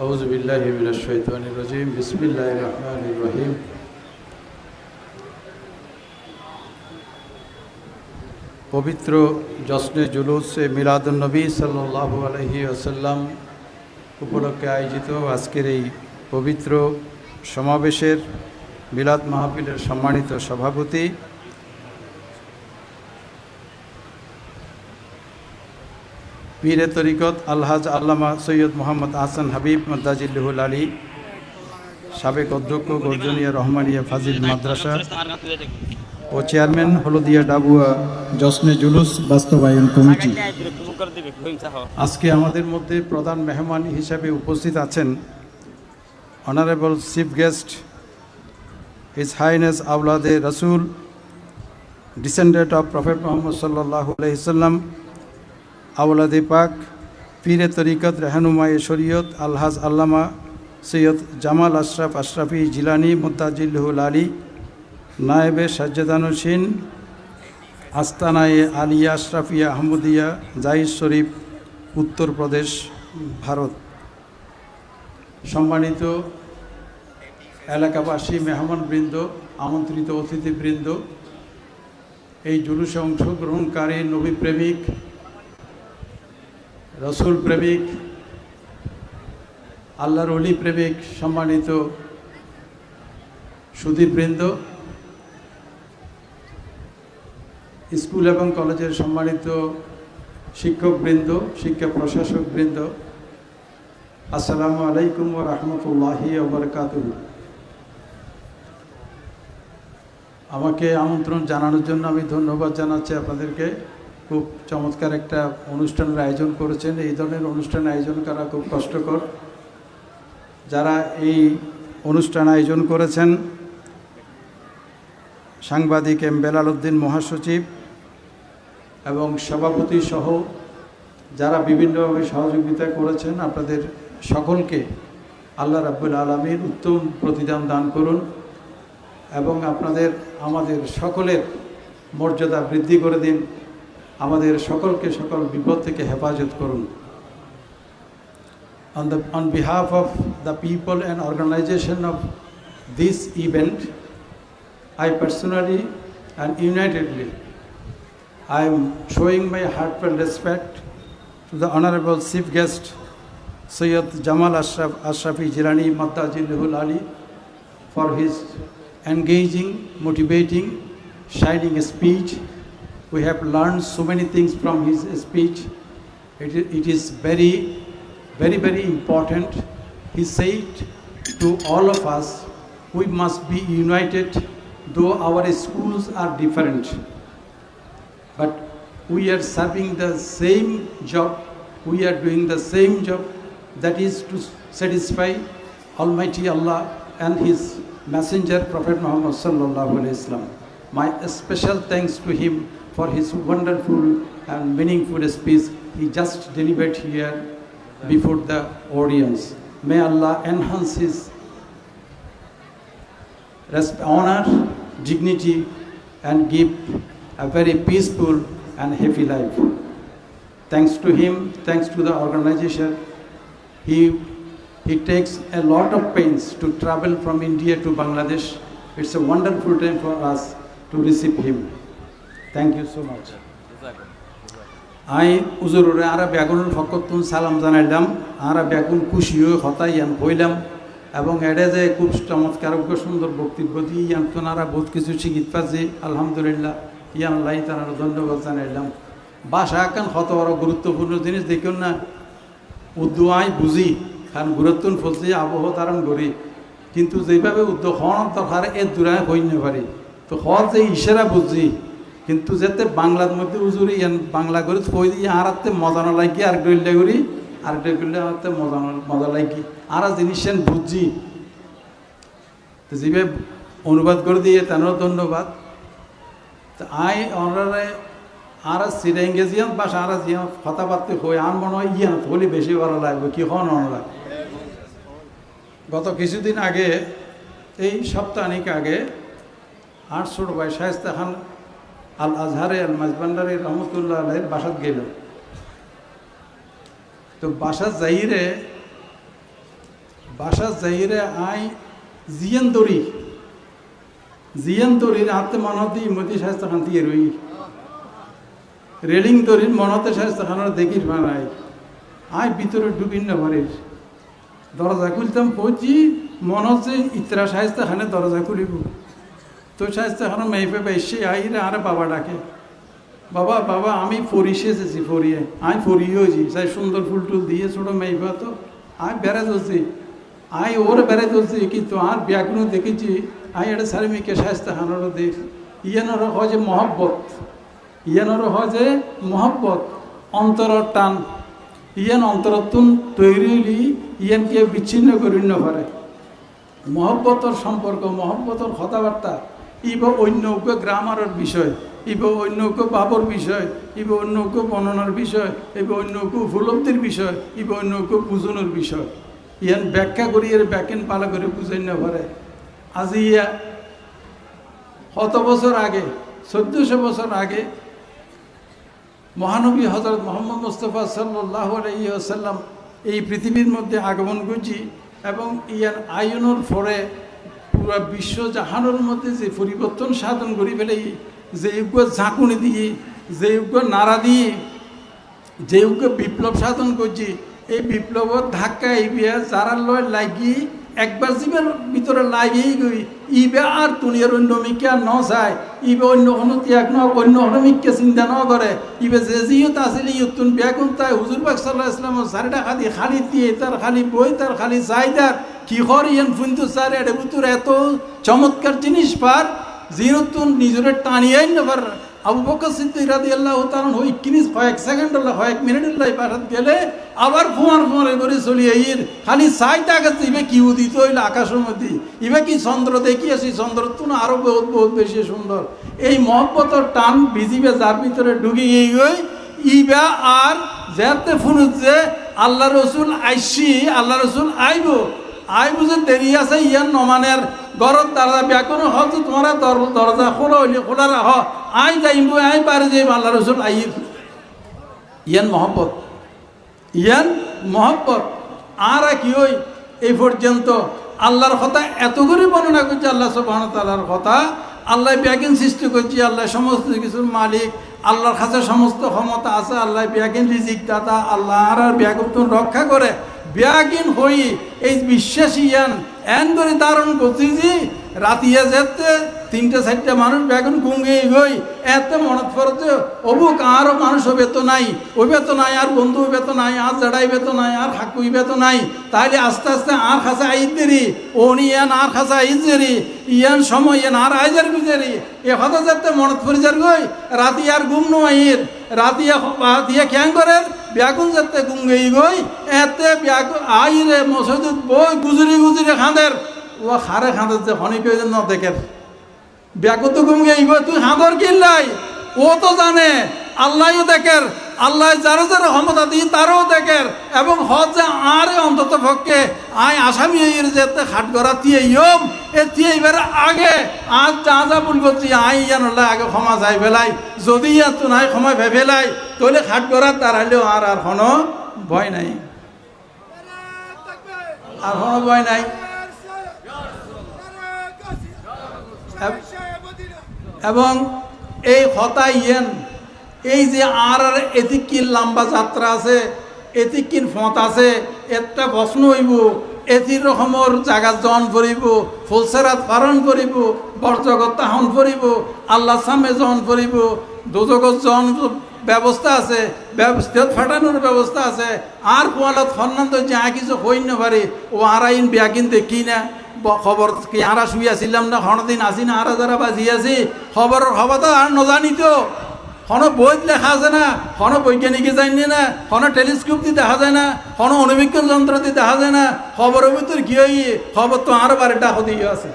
আউযু বিল্লাহি মিনাশ শাইতানির রাজিম। বিসমিল্লাহির রহমানির রহিম। পবিত্র জশ্নে জুলুসে মিলাদুন নবী সাল্লাল্লাহু আলাইহি ওয়াসাল্লাম উপলক্ষে আয়োজিত আজকের এই পবিত্র সমাবেশের মিলাদ মাহফিলের সম্মানিত সভাপতি পীরে তরিকত আলহাজ আল্লামা সৈয়দ মোহাম্মদ আহসান হাবিব মদ্দাজিল্লুহুল আলী, সাবেক অধ্যক্ষ গর্জনিয়া রহমানিয়া ফাজিল মাদ্রাসা ও চেয়ারম্যান হলদিয়া ডাবুয়া জশ্নে জুলুস বাস্তবায়ন কমিটি। আজকে আমাদের মধ্যে প্রধান মেহমান হিসাবে উপস্থিত আছেন honourable chief guest his highness আওলাদে রসুল, ডিসেন্ডেন্ট অফ প্রফেট মোহাম্মদ সাল্লাল্লাহু আলাইহি ওয়াসাল্লাম, আওলাদে পাক, পীরে তরিকত রেহানুমায়ে শরীয়ত আলহাজ আল্লামা সৈয়দ জামাল আশরাফ আশরাফি জিলানি মুদ্দাজিল্লুহুল আলী, নায়েবে সাজ্জাদানুসিন, আস্তানায়ে আলিয়া আশরাফিয়া আহমদিয়া, জাহিদ শরীফ, উত্তরপ্রদেশ, ভারত। সম্মানিত এলাকাবাসী, মেহমানবৃন্দ, আমন্ত্রিত অতিথিবৃন্দ, এই জুলুসে অংশগ্রহণকারী নবী প্রেমিক, রসুল প্রেমিক, আল্লাহর ওলি প্রেমিক, সম্মানিত সুধীবৃন্দ, স্কুল এবং কলেজের সম্মানিত শিক্ষকবৃন্দ, শিক্ষা প্রশাসকবৃন্দ, আসসালামু আলাইকুম ওয়া রাহমাতুল্লাহি ওয়া বারাকাতুহু। আমাকে আমন্ত্রণ জানানোর জন্য আমি ধন্যবাদ জানাচ্ছি আপনাদেরকে। খুব চমৎকার একটা অনুষ্ঠানের আয়োজন করেছেন। এই ধরনের অনুষ্ঠান আয়োজন করা খুব কষ্টকর। যারা এই অনুষ্ঠান আয়োজন করেছেন, সাংবাদিক এম বেলাল উদ্দিন মহাসচিব এবং সভাপতি সহ যারা বিভিন্নভাবে সহযোগিতা করেছেন, আপনাদের সকলকে আল্লাহ রাব্বুল আলামিন উত্তম প্রতিদান দান করুন এবং আমাদের সকলের মর্যাদা বৃদ্ধি করে দিন, আমাদের সকলকে সকল বিপদ থেকে হেফাজত করুন। On behalf of the people and organization of this event, I personally and unitedly I am showing my heartfelt respect to the Honorable Chief Guest Sayyid Jamal Ashrafi Jilani Muddajilluhul Ali for his engaging, motivating, shining speech. We have learned so many things from his speech. It is very, very, very important. He said to all of us, we must be united, though our schools are different. But we are serving the same job, we are doing the same job, that is to satisfy Almighty Allah and His Messenger Prophet Muhammad sallallahu alaihi wasallam. My special thanks to him for his wonderful and meaningful speech he just delivered here before the audience. May Allah enhance his honor, dignity, and give a very peaceful and happy life. Thanks to him, thanks to the organization, he takes a lot of pains to travel from India to Bangladesh. It's a wonderful time for us to receive him. Thank you so much. I উজুরে আরা বেগুনের ফকতুন সালাম জানাইলাম, আরা বেগুন খুশি হয়ে হতাইয়ান হইলাম এবং এড়ে যে খুব চমৎকার সুন্দর বক্তব্য দিয়ে ইয়ান তোনারা বহুত কিছু শিখিত পাচ্ছি। আলহামদুলিল্লাহ, ইয়ান লাই তার ধন্যবাদ জানাইলাম। ভাষা এখন কত বড় গুরুত্বপূর্ণ জিনিস দেখুন না, উর্দু আই বুঝি কারণ গুরুত্ব ফলছে আবহাওয়া ধারণ করি, কিন্তু যেভাবে উর্দু হওয়ার দরকার এর দূরায় হই না পারি, তো হওয়ার যে ইশারা বুঝছি, কিন্তু যাতে বাংলার মধ্যে উজুরি বাংলা করে থই দিয়ে আর হাতে মজা না লাগি, আর গইলে করি আর গইলে হাতে মজা লাগি আর জিনিস বুঝছি, তো যেভাবে অনুবাদ করে দিয়ে তেনারও ধন্যবাদ। তো ওনারা আর সিরেঙ্গেজিয়ান বাসা আর জিয়ান কথাবার্তা হয়ে আর মনে হয় ইয়ান হলে বেশি ভালো লাগবে কি হন ওনারা। গত কিছুদিন আগে, এই সপ্তাহখানিক আগে, আর ছোট ভাই শায়েস্তা খান আল আজহারে আল মাঝবান্ডারি রহমতুল্লাহ আলাইহির বাসাত গেল। তো বাসা যাইরে বাসা যাইরে আই জিয়ান দড়ির হাতে মনতে ইমতি স্বাস্থ্য খান দিয়ে রই রেলিং দড়ির মনতে স্বাস্থ্য খানোর দেখির বানাই আই ভিতরে ডুবিন না ভরের দরজা খুলতাম পৌঁছি মনে হচ্ছে ইতরা স্বাস্থ্য খানে দরজা খুলিব তো স্বাস্থ্য খানো মেয়ে বেশি আইরে আরে বাবা ডাকে বাবা বাবা আমি ফরিসে এসেছি ফরিয়ে আমি ফরিয়েছি চাই সুন্দর ফুল টুল দিয়ে ছোটো মেয়ে তো আমি বেড়ে চলছি আমি ওর বেড়ে চলছি কিন্তু আর ব্যাগুনো দেখেছি আমি এটা সারি মেয়েকে স্বাস্থ্য খানোরও দেখ ইয়ানোরও হয় যে মহব্বত অন্তরের টান ইয়ান অন্তরতুন তৈরি হইলি ইয়ানকে বিচ্ছিন্ন করি না পারে মহব্বতর সম্পর্ক মহব্বতর কথাবার্তা ইব অন্য গ্রামারের বিষয় ইব অন্য বাবর বিষয় ইব অন্য বর্ণনার বিষয় ইব অন্য উপলব্ধির বিষয় ইব অন্য বুঝনের বিষয় ইয়ান ব্যাখ্যা করি এর ব্যাখ্যান পালা করে বুঝাই না পারে আজি ইয়া শত বছর আগে 1400 বছর আগে মহানবী হযরত মুহাম্মদ মুস্তাফা সাল্লাল্লাহু আলাইহি ওয়াসাল্লাম এই পৃথিবীর মধ্যে আগমন করছি এবং ইয়ার আয়নের পরে পুরো বিশ্ব জাহানের মধ্যে যে পরিবর্তন সাধন করি ফেলে যে যুগ ঝাঁকুনি দিয়ে যে যুগ নাড়া দিয়ে যে যুগ বিপ্লব সাধন করছি এই বিপ্লবের ধাক্কা ইবিয়া যারা লয় লাগি একবার জীবের ভিতরে লাগিয়ে গই ইবে আর দুনিয়ার অন্য মিকে আর ন চায় ইবে অন্য কোনো ত্যাগ ন অন্য কোনো মিককে চিন্তা ন করে ইবে যে জিয়ত আসলে ইয়তুন ব্যাগুন তাই হুজুর পাক সাল্লাল্লাহু আলাইহি ওয়াসাল্লাম সারিটা খালি দিয়ে তার খালি বই তার খালি চাহিদার কি কর ইয়ান ফুন্তু সার এডে বুতুর এত চমৎকার জিনিস পার জিরতুন নিজের টানিয়াই না পার আবু বকর সিদ্দিক রাদিয়াল্লাহু তাআলা ওই কিনিস কয়েক সেকেন্ড হলো কয়েক মিনিটের লাই পাঠাত গেলে আবার ফোয়ার করে চলি আইর খালি চাইটা গেছে ইবে কি উদিত হইল আকাশের মধ্যে ইবে কি চন্দ্র দেখি আসি চন্দ্র তো আরো বহুত বহুত বেশি সুন্দর এই মহব্বতর টান ভিজিবে যার ভিতরে ঢুকি গই ইবা আর যেতে ফুনুত যে আল্লাহ রসুল আইসি আল্লাহ রসুল আইব যে দেরি আছে ইয়ান নমানের ঘরের দরজা ব্যাকুন হয়তো তোমার দরজা খোলা হইলে খোলা রাখ আই যাইব আই পারে যে আল্লাহ রসুল আইর ইয়ান মহব্বত আর কি ওই এই পর্যন্ত আল্লাহর কথা এত করে বর্ণনা করছে আল্লাহ সুবহানাহু ওয়া তাআলার কথা আল্লাহ ব্যাগিন সৃষ্টি করছে আল্লাহ সমস্ত কিছুর মালিক আল্লাহর কাছে সমস্ত ক্ষমতা আছে আল্লাহ ব্যাগিন রিজিক দাতা আল্লাহ আর ব্যাগুন রক্ষা করে ব্যাগিন হই এই বিশ্বাসী এন করে ধারণ করছি যে রাতিয়া যেতে 3-4টা মানুষ বেগুন গুঙ্গে গই এত মনত পড়তে অবুক আরও মানুষ হবে তো নাই ওইবে তো নাই আর বন্ধু হইবে তো নাই আর জড়াইবে তো নাই আর হাকু হইবে তো নাই তাইলে আস্তে আস্তে আর খাসা আইত দেরি ওনি ইয়ান আর খাসা আইত দেরি ইয়ান সময় ইয়ান আর আইজার গুজারি এ কথা যাতে মনত পড়ে যার গই রাতি আর ঘুম নোয়াইর রাতিয়া ক্যাং করে ব্যাগুন যাতে গুঙ্গে গই এতে ব্যাগুন আইরে মসজিদ বই গুজরি খাঁদের ও হারে খাঁদের যে হনিকে ন দেখের ব্যাকুত গুমগে ইব তুই হাঁদর কিল্লাই ও তো জানে আল্লাহও দেখের আল্লাহ যারা যারা ক্ষমতা দিয়ে তারাও দেখের এবং হজে আর অন্তত পক্ষে আয় আসামি যেতে খাট করা দিয়ে ইয়ম এ দিয়ে এবার আগে আজ যা ভুল করছি আই ইয়ান আগে ক্ষমা চাই ফেলাই যদি ইয়ার তো নাই ক্ষমা ভে ফেলাই তাহলে খাট করা তারাইলেও আর কোনো ভয় নাই আর কোনো ভয় নাই এবং এই হতা ইয়েন এই যে আর এতিকিন লম্বা যাত্রা আছে এতিকিন ফত আছে একটা প্রশ্ন হইব এতি রকমের জায়গা জন করিব ফুলসেরাত পালন করিব বরজগত তাহন করিব আল্লাহ সামে জন করিব দুজগত জন ব্যবস্থা আছে ব্যবস্থা ফাটানোর ব্যবস্থা আছে আর কোয়ালত ফন্নান্ত যা কিছু হই না পারে ও আর আইন ব্যাগিন দেখি না খবর কি আরা শুই আসিলাম না দিন আসি না আরা যারা বাজি আছি খবর তো আর নজানিত কোনো বই লেখা আছে না কোনো বৈজ্ঞানিকে জানি না কোনো টেলিস্কোপ দিয়ে দেখা যায় না কোনো অনুবীক্ষণ যন্ত্র দিয়ে দেখা যায় না খবরের ভিতর কি হই খবর তো আরো বাড়িটা হতেই আছে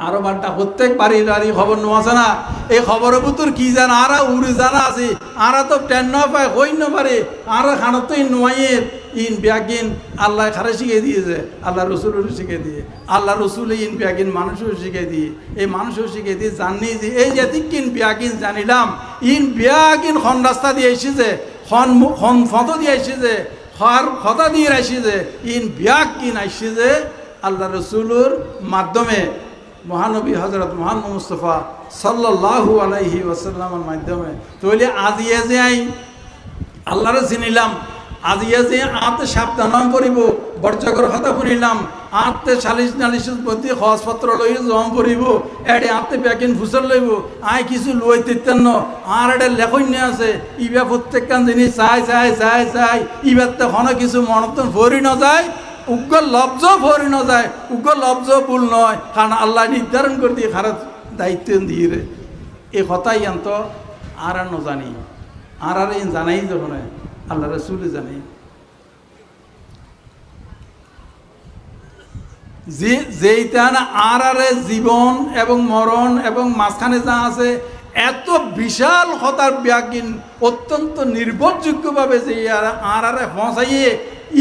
আরো বারটা প্রত্যেক বাড়ির খবর নোয়াছে না এই খবরের ভিতর কি জানা আরা উড়ে জানা আছে আরা তো টেন ন পায় হই না পারে আরা খানা তো নোয়াইয়ের ইন ব্যাগিন আল্লাহ খারে শিখিয়ে দিয়েছে আল্লাহ রসুলেরও শিখিয়ে দিয়ে আল্লাহ রসুল ইন ব্যাগিন মানুষও শিখিয়ে দিয়ে এই মানুষও শিখিয়ে দিয়ে জানি যে এই যে কিন ব্যাগিন জানিলাম ইন ব্যাগিন খন রাস্তা দিয়ে এসেছে খন ফটো দিয়ে এসেছে হর কথা দিয়ে রাখছি যে ইন বিয়াক কিন আইসি যে আল্লাহ রসুলের মাধ্যমে মহানবী হজরত মুহাম্মদ মুস্তফা সাল্লাল্লাহু আলাইহি ওয়াসাল্লামের মাধ্যমে তৈলে আজিয়ে যে আই আল্লাহরে চিনিলাম, আজিয়ে যে আতে সাবধান করিব, বর্জকর কথা শুনিলাম, আতে সালিশ নালিশের প্রতি খরচপত্র লই জম করিব, এডে আতে প্যাকিং ফুসল লইব, আই কিছু লই তিতেন আর এটা লেখন্য আছে ইবা প্রত্যেকখান জিনিস চাই চাই চাই চাই ইবারতে কোনো কিছু মনতন ভরি না যায়, উগ্র লব্জ ভরি না যায়, উগ্র লব্জ ভুল নয়, কারণ আল্লাহ নির্ধারণ করে দিয়ে খারাপ দায়িত্ব দিয়ে রে এই কথাই আনত আর ন জানি আর জানাই যখন আল্লাহ রসুল জানি যেইটা না আর জীবন এবং মরণ এবং মাঝখানে যা আছে এত বিশাল হতার ব্যাগিন অত্যন্ত নির্ভরযোগ্যভাবে যে আর পৌঁছাইয়ে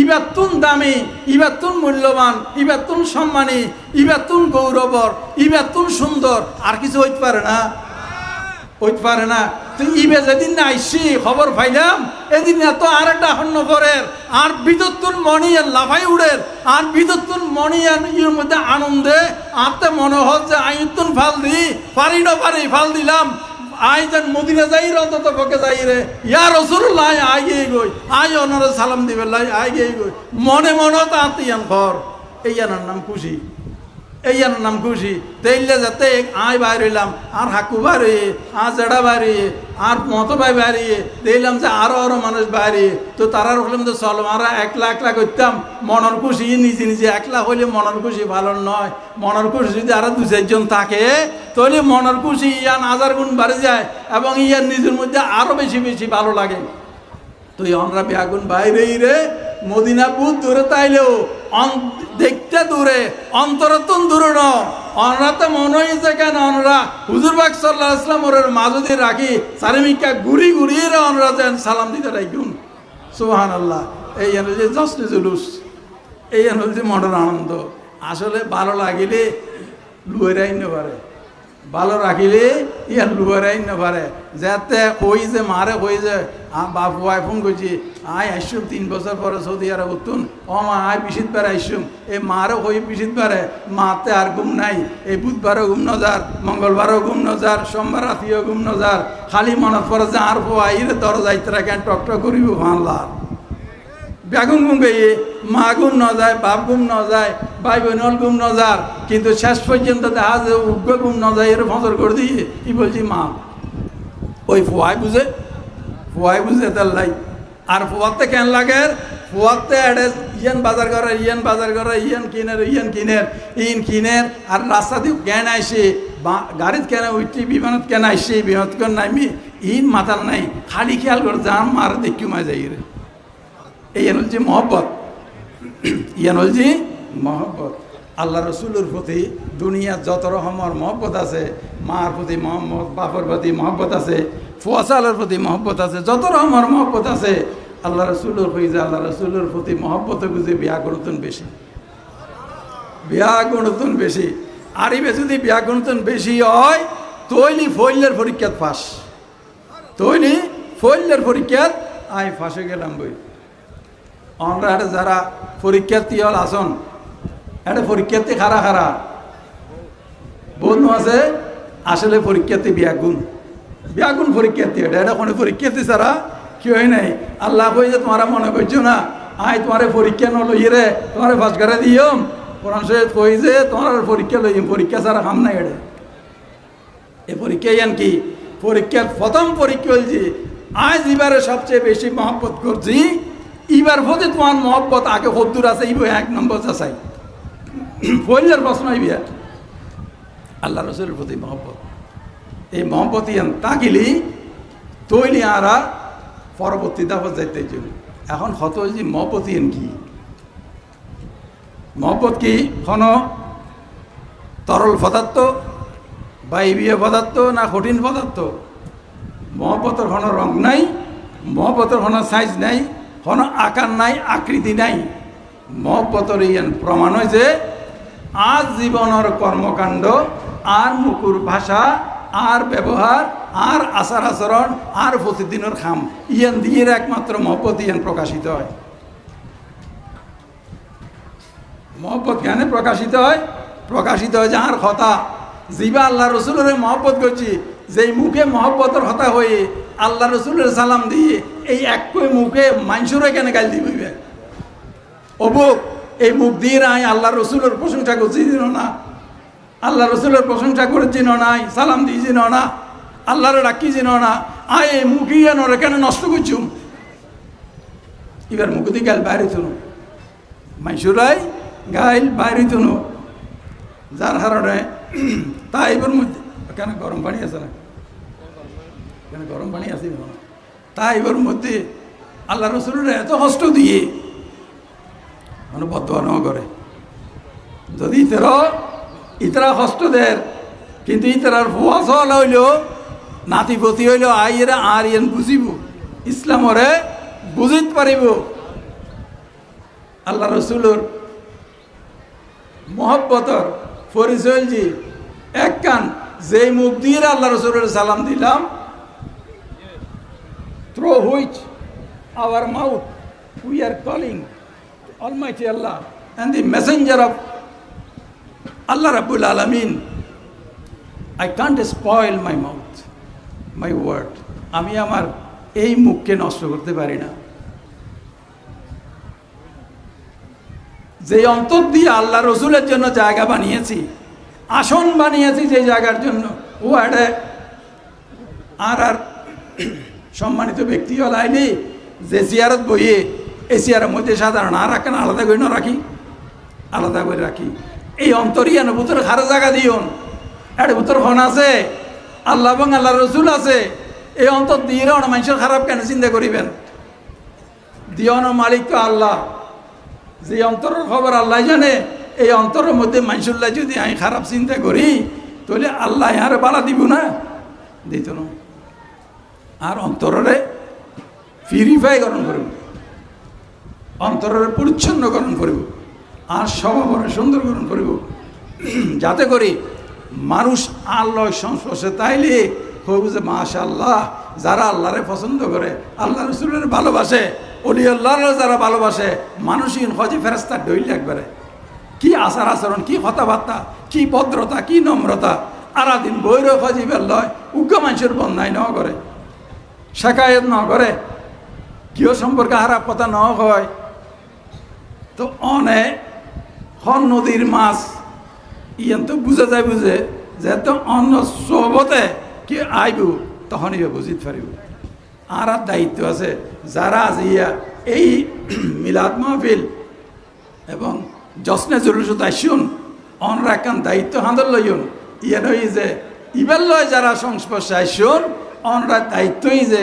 ইবাতুন দামি, ইবাতুন মূল্যবান, ইবাতুন সম্মানী, ইবাতুন গৌরবর, ইবাতুন সুন্দর আর কিছু হইতে পারে না, হইতে পারে না। তো ইবে যেদিন না আইসি খবর পাইলাম এদিন এত আর একটা হন্য করের আর বিদ্যুৎ মণি আর লাফাই উড়ের আর বিদ্যুৎ মণি আর ইর মধ্যে আনন্দে আতে মনে হল যে আইতুন ফাল দি পারি না পারি ফাল দিলাম আই যেন মদিনা যাই অন্তত পক্ষে যাই রে ইয়া রাসূলুল্লাহ আই গিয়ে গই আই ওনারে সালাম দিবে লাই আই গিয়ে গই মনে মনে তো আতিয়ান ঘর এই জানার নাম খুশি, এই জানার নাম খুশি। তেইলে যাতে আই বাইর হইলাম আর হাকু বাড়ি আর জেড়া বাড়ি আর মতো ভাই বাড়ি দেখলাম যে আরো আরো মানুষ বাড়ি তো তারা হলাম তো চল আমরা একলা একলা করতাম মনের খুশি নিজে নিজে একলা হইলে মনের খুশি ভালো নয়, মনের খুশি যদি আরো দু চারজন থাকে তাহলে মনের খুশি ইয়ান হাজার গুণ বাড়ে যায় এবং ইয়ার নিজের মধ্যে আরো বেশি বেশি ভালো লাগে। তো আমরা বেগুন বাইরে রে মদিনা বহুত দূরে তাইলেও দেখতে দূরে অন্তরতন দূরে ন অনরা তো মনে হয়েছে কেন অনরা হুজুর পাক সাল্লাল্লাহু আলাইহি ওয়াসাল্লাম ওর মাঝে রাখি চারিমিকা ঘুরি ঘুরিয়ে অনরা যেন সালাম দিতে রাখুন সুবহানাল্লাহ। এই হল যে জশ্নে জুলুস, এই হল যে মনের আনন্দ। আসলে ভালো লাগিলে লুয়েরাই না পারে, ভালো রাখিলে ইয়ার লুয়ারাই না পারে যাতে কই যে মারে কই যে বাপু আই ফোন করছি আই আসছুম 3 বছর পরে সৌদি আরব উঠুন ও মা আই পিছিত পারে আসছুম এই মারও কই পিছিত পারে মাতে আর ঘুম নাই, এই বুধবারও ঘুম নজার, মঙ্গলবারও ঘুম নজার, সোমবার রাতিও ঘুম নজার, খালি মনত পরে যে আর পো আইরে দর যাইতে রাখেন টক টক করিব ভাল্লার বেগুন ঘুম গিয়ে মা ঘুম ন যায়, বাপ ঘুম ন যায়, ভাই বোনল ঘুম ন যার, কিন্তু শেষ পর্যন্ত দেখা যে উগ্র ঘুম ন যায় এর ফসর করে দিয়ে কি বলছি মা ওই ফুয়াই বুঝে তার লাই আর ফুয়াতে কেন লাগে ফুয়াতে এডে ইয়ান বাজার করে ইয়ান কিনের আর রাস্তা দিয়ে কেন আইসে গাড়িত কেন উঠছি বিমানত কেন আইসে বিমানত কেন নামি ইন মাতাল নাই খালি খেয়াল করে যান মার দেখি মা যাই রে। এই হচ্ছে মহব্বত, ইয়ান হচ্ছে মহব্বত। আল্লাহ রসুলের প্রতি দুনিয়ার যত রকমের মহব্বত আছে, মার প্রতি মহব্বত, বাপর প্রতি মহব্বত আছে, ফুয়াশালের প্রতি মহব্বত আছে, যত রকমের মহব্বত আছে আল্লাহ রসুলের হয়ে যায়। আল্লাহ রসুলের প্রতি মহব্বত বুঝে বিয়া করতেন বেশি, বিয়া গুণতন বেশি। আর ইবে যদি বিয়া গুণতন বেশি হয় তৈলি ফইলের পরীক্ষাত ফাঁস, তৈলি ফইলের পরীক্ষাত আই ফাঁসে গেলাম বই। আমরা যারা পরীক্ষার্থী হল আসন এটা পরীক্ষার্থী খারা খারা বন্ধু আছে আসলে পরীক্ষার্থী বিয়াগুণ পরীক্ষার্থী এটা কোনো পরীক্ষার্থী ছাড়া কি হয় নাই। আল্লাহ কই যে তোমরা মনে করছো না আই তোমার পরীক্ষা নলই রে তোমার ফাঁস করে দিও কোরআন শরীফ কই যে তোমার পরীক্ষা লইম, পরীক্ষা ছাড়া কাম নাই। এটা এই পরীক্ষা ইয়ান কি পরীক্ষার প্রথম পরীক্ষা হলছি আজ এবারে সবচেয়ে বেশি মহব্বত করছি এবার প্রতি তোমার মহব্বত আগে কদ্দুর আছে এই 1 নম্বর চাই ফইলের প্রশ্ন হইবে আল্লাহ রসুলের প্রতি মহব্বত। এই মহব্বত ইয়ান তাকিলি তৈলি আরা পরবর্তী দাফত যাইতে জন্য এখন হত যে মহব্বত ইয়ান কি, মহব্বত কি কোনো তরল পদার্থ বাইবীয় পদার্থ না কঠিন পদার্থ? মহব্বতের কোনো রং নাই, মহব্বতের কোনো সাইজ নাই, কোনো আকার নাই, আকৃতি নাই। মহব্বতের ইয়ান প্রমাণ হয়েছে আজ জীবনের কর্মকাণ্ড আর মুকুর ভাষা আর ব্যবহার আর আচার আচরণ আর প্রতিদিনের খাম ইয়ান দিয়ে একমাত্র মহব্বত ইয়ান প্রকাশিত হয়। মহব্বত জ্ঞানে প্রকাশিত হয় যাহার কথা জিবা আল্লাহ রসুলের মহব্বত করছি, যেই মুখে মহব্বতের হতা হয়ে আল্লাহ রসুলের সালাম দিয়ে এই একই মুখে মানুষের কেন গাল দিবে অবুক এই মুখ দিয়ে নাই আল্লাহ রসুলের প্রশংসা করছি জিন না, আল্লাহ রসুলের প্রশংসা করে চিনো নাই, সালাম দিয়ে চিনো না, আল্লাহর ডাকি চিনো না, আয় এই মুখই নরে কেন নষ্ট করছুম। এবার মুখ দিয়ে গাইল বাইরে তুনো, মাইসুরাই গাইল বাইরে তুনো, যার হারণে তা এবার মধ্যে কেন গরম পানি আছে না, কেন গরম পানি আছে তা এবার মধ্যে আল্লাহ রসুলের এত কষ্ট দিয়ে মানে বদোয়া করে, যদি ইতরা কষ্ট দেয় কিন্তু ইতরার ফুয়া সল হইল নাতিপতি হইল আইয়েরা আর ইয়েন বুঝিব, ইসলামরে বুঝিত পারিব। আল্লাহ রসুলের মহব্বতর পরিচয় জি এক কান যেই মুখ দিয়ে আল্লাহ রসুলের সালাম দিলাম, through which our mouth we are calling Almighty Allah and the messenger of Allah Rabbul Alamin. I can't spoil my mouth, my word. আমি আমার এই মুখকে নষ্ট করতে পারি না। যে অন্তর দিয়ে আল্লাহ রসুলের জন্য জায়গা বানিয়েছি, আসন বানিয়েছি যে জায়গার জন্য, ও আড়ে আর সম্মানিত ব্যক্তি হল আইনি যে চেয়ারত বইয়ে এই চেয়ারের মধ্যে সাধারণ আর রাখেন আলাদা করে রাখি, আলাদা করে রাখি। এই অন্তরিয়ান ভিতরে খারা জায়গা দিওন, এর ভিতর হন আছে আল্লাহ এবং আল্লাহ রসুল আছে, এই অন্তর দিয়ে মানুষের খারাপ কেন চিন্তা করিবেন? দিওয়ানোর মালিক তো আল্লাহ, যে অন্তরের খবর আল্লাহ জানে। এই অন্তরের মধ্যে মানুষুল্লাহ যদি আমি খারাপ চিন্তা করি তাহলে আল্লাহ আর বালা দিব না, দিত না। আর অন্তরে পিউরিফাইকরণ করব, অন্তরের পরিচ্ছন্নকরণ করব, আর স্বভাবরে সুন্দরকরণ করব, যাতে করে মানুষ আল্লাহর সংস্পর্শে তাইলে হইব যে মাশাআল্লাহ, যারা আল্লাহরে পছন্দ করে, আল্লাহ রসুলের ভালোবাসে, অলি আল্লাহর যারা ভালোবাসে, মানুষই হজে ফেরেস্তা ডইল একবারে কি আচার আচরণ, কি কথাবার্তা, কি ভদ্রতা, কি নম্রতা, আরাদিন বৈর হজিবের লয় উগ্র মানুষের বন্যায় ন করে, শেখায়ত ন করে, কেউ সম্পর্কে খারাপ কথা ন হয়। তো অনেক হন নদীর মাছ ইয়ান তো বুঝা যায়, বুঝে যে তো অন্য সবতে কি আইব তখন ইয়ে বুঝিতে পারিব। আর দায়িত্ব আছে যারা আজিয়া এই মিলাদ মাহফিল এবং জশ্নে জুলুসত আসুন, অনরা কান দায়িত্ব হাঁদর লইন, ইয়ে নই যে ইবার লয় যারা সংস্পর্শে আসুন, অনরা দায়িত্বই যে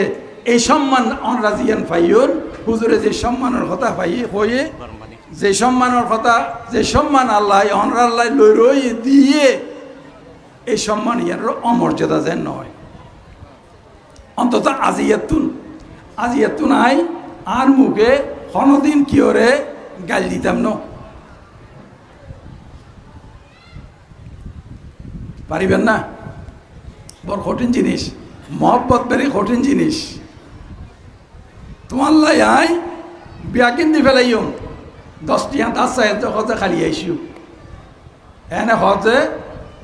এই সম্মান অনরা জিয়ান পাইন, হুজুরে যে সম্মানের কথা পাই হয়ে, যে সম্মানের কথা, যে সম্মান আল্লাহ অনরা আল্লাহ লই রই দিয়ে এই সম্মান ইয়ার অমর্যাদা যেন নয়। অন্তত আজিয়াতুন আই আর মুখে কোনদিন কি ওরে গাল দিতাম ন, পারিবেন না। বড় কঠিন জিনিস, মহব্বত বেরি কঠিন জিনিস। তোমার লাই আই বিয়াকিন দি ফেলাইও 10 টিয়া 10 সাইতে হতে খালি আইসিও এনে হতে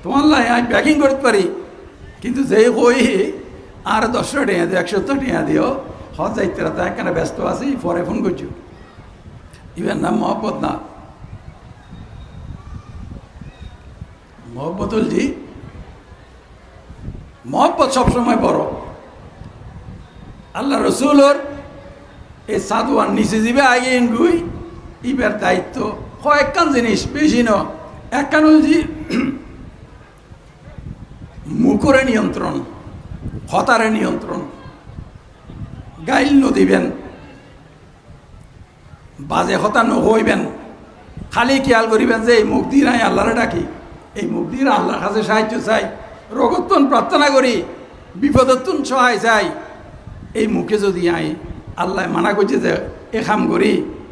তোমার লাই আই ব্যাকিং করতে পারি, কিন্তু যেই কই আর 10 টিয়া দিও 100 টিয়া দিও হজ যাইতে রাতে এখানে ব্যস্ত আছি, পরে ফোন করছো, ইভেন নাম মহব্বত না। মহব্বতুল জি মহব্বত সবসময় বড়। আল্লাহ রসুলোর এই সাধুয়ার নিচে যাবে আগে ইনগুই ইবার দায়িত্ব কয়েকখান জিনিস, বেশি ন একখান জি মুখরে নিয়ন্ত্রণ, হতারে নিয়ন্ত্রণ, গাইল নদিবেন, বাজে হতা নহইবেন, খালি খেয়াল করিবেন যে এই মুখ দিয়ে নাই আল্লাহরে ডাকি, এই মুখ দিয়ে আল্লাহর কাছে সাহায্য চাই, রোগত্তন প্রার্থনা করি, বিপদত্তন সহায় চাই। এই মুখে যদি আই আল্লাহ মানা করছে যে এ কাম করি,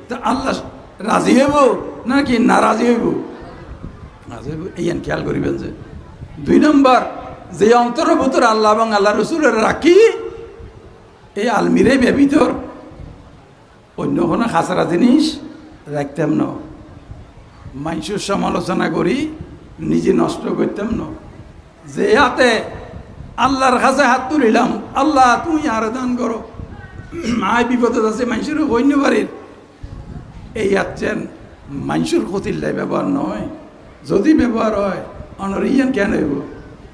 তো আল্লাহ রাজি হইব নাকি নারাজি হইব? রাজি হইব, এই খেয়াল করিবেন। যে 2 নম্বর, যে অন্তরের ভিতর আল্লাহ এবং আল্লাহ রসুলের রাখি, এই আলমিরে ভিতর অন্য কোনো খাসারা জিনিস রাখতাম না। মানুষের সমালোচনা করি, নিজে নষ্ট করতাম না। যে হাতে আল্লাহর কাছে হাত তুলিলাম, আল্লাহ তুমি আর দান করো, আয় বিপদে আছে মানুষের অন্য বাড়ির, এই আছেন মানুষের ক্ষতির লাই ব্যবহার নয়। যদি ব্যবহার হয় অনর ইয়ান কেন হইব?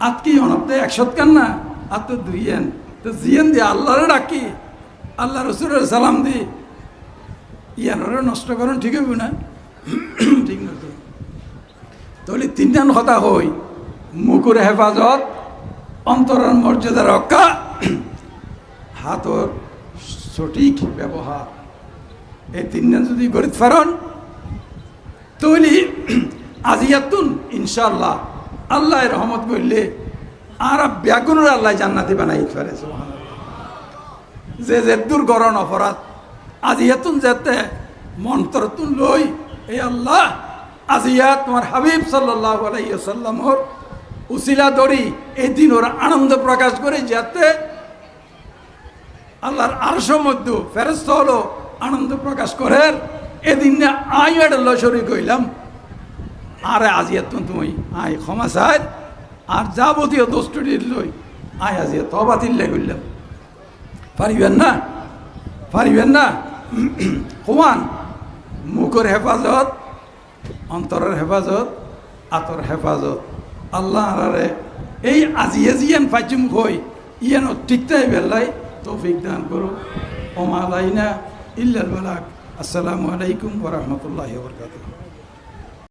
আতকি অনবতে একশত কান না, আর তো দুই ইয়ান তো জিয়ান দিয়ে আল্লাহরে ডাকি, আল্লাহ রসুলের সালাম দি, ইয়ানরে নষ্ট করেন ঠিক হইব না? ঠিক না তো? তাহলে তিনটান কথা হই, মুখের হেফাজত, অন্তরের মর্যাদা রক্ষা, হাতর সঠিক ব্যবহার, এই তিনটা যদি গড়িত পারেন তাহলে আজিয়াতুন ইনশাআল্লাহ আল্লাহ রহমত করলে আর ব্যাগুনের আল্লাহ জান্নাতি বানাই পারে। যে দূর গরণ অপরাধ আজিয়াতুন যেতে মন্ত্রতুন লই, এই আল্লাহ আজিয়া তোমার হাবিব সাল্লাল্লাহু আলাইহি ওয়াসাল্লামর উসিলা দড়ি এই দিন ওরা আনন্দ প্রকাশ করে যাতে আল্লাহর আরশ মধ্য ফেরেশতা হলো আনন্দ প্রকাশ করেন। এদিন না আই এটা শরীক হইলাম, আর আজিয়াতুন তুমি আয় ক্ষমা চাই, আর যাবতীয় দোষটির লই আয় আজিয়া তবাতিল করলাম। পারিবেন না? পারিবেন না? হুমান মুখের হেফাজত, অন্তরের হেফাজত, আতর হেফাজত, আল্লাহ আরে এই আজিয়ে জিয়ান পাইচুম হই ইয়ান ঠিকটাই বেলাই তৌফিক দান করো। ওমা আলাইনা ইল্লাল বালাগ। আসসালামু আলাইকুম ওয়া রাহমাতুল্লাহি ওয়া বারাকাতুহু।